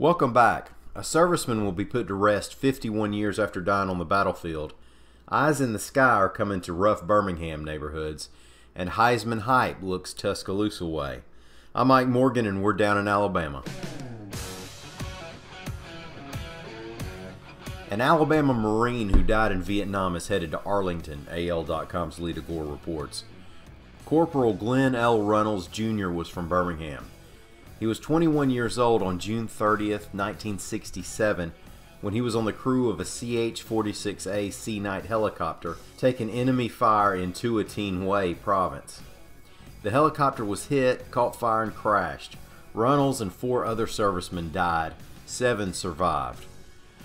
Welcome back. A serviceman will be put to rest 51 years after dying on the battlefield. Eyes in the sky are coming to rough Birmingham neighborhoods, and Heisman hype looks Tuscaloosa way. I'm Mike Morgan, and we're down in Alabama. An Alabama Marine who died in Vietnam is headed to Arlington, AL.com's Lita Gore reports. Corporal Glenn L. Runnels Jr. was from Birmingham. He was 21 years old on June 30th, 1967, when he was on the crew of a CH-46A Sea Knight helicopter taking enemy fire in Tuatin Way province. The helicopter was hit, caught fire, and crashed. Runnels and 4 other servicemen died. 7 survived.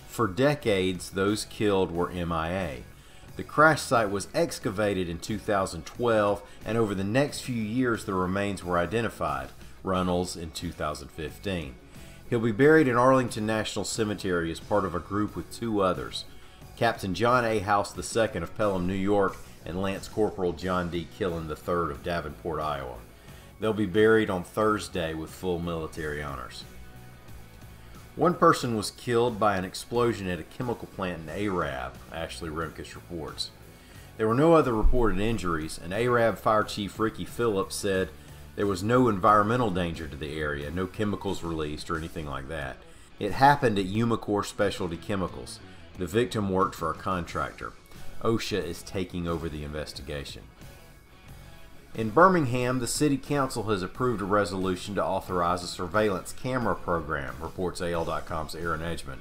For decades, those killed were MIA. The crash site was excavated in 2012, and over the next few years the remains were identified. Runnels in 2015. He'll be buried in Arlington National Cemetery as part of a group with 2 others, Captain John A. House II of Pelham, New York, and Lance Corporal John D. Killen III of Davenport, Iowa. They'll be buried on Thursday with full military honors. One person was killed by an explosion at a chemical plant in Arab, Ashley Remkus reports. There were no other reported injuries, and Arab Fire Chief Ricky Phillips said there was no environmental danger to the area, no chemicals released or anything like that. It happened at Umicore Specialty Chemicals. The victim worked for a contractor. OSHA is taking over the investigation. In Birmingham, the City Council has approved a resolution to authorize a surveillance camera program, reports AL.com's Aaron Edgman.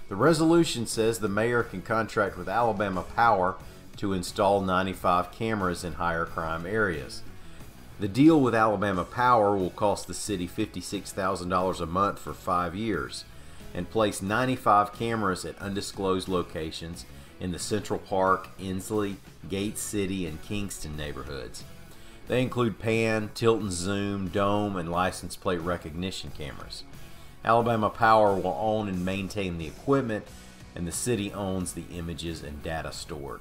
The resolution says the mayor can contract with Alabama Power to install 95 cameras in higher crime areas. The deal with Alabama Power will cost the city $56,000 a month for 5 years and place 95 cameras at undisclosed locations in the Central Park, Inslee, Gate City, and Kingston neighborhoods. They include pan, tilt and zoom, dome, and license plate recognition cameras. Alabama Power will own and maintain the equipment, and the city owns the images and data stored.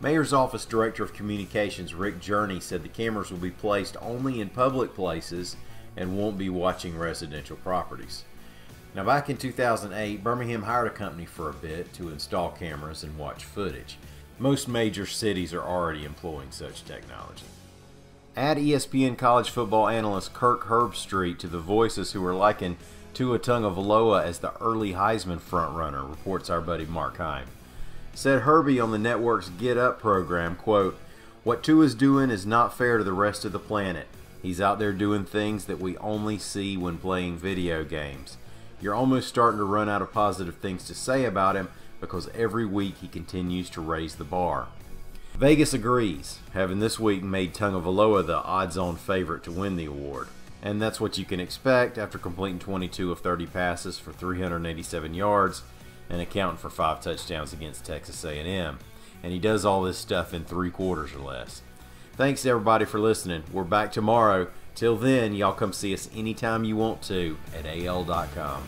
Mayor's Office Director of Communications Rick Journey said the cameras will be placed only in public places and won't be watching residential properties. Now, back in 2008, Birmingham hired a company for a bit to install cameras and watch footage. Most major cities are already employing such technology. Add ESPN college football analyst Kirk Herbstreit to the voices who are liking Tua Tagovailoa as the early Heisman frontrunner, reports our buddy Mark Heim. Said Herbie on the network's Get Up program, quote, "What Tua's doing is not fair to the rest of the planet. He's out there doing things that we only see when playing video games. You're almost starting to run out of positive things to say about him because every week he continues to raise the bar." Vegas agrees, having this week made Tagovailoa the odds-on favorite to win the award. And that's what you can expect after completing 22 of 30 passes for 387 yards and accounting for 5 touchdowns against Texas A&M. And he does all this stuff in 3 quarters or less. Thanks everybody for listening. We're back tomorrow. Till then, y'all come see us anytime you want to at AL.com.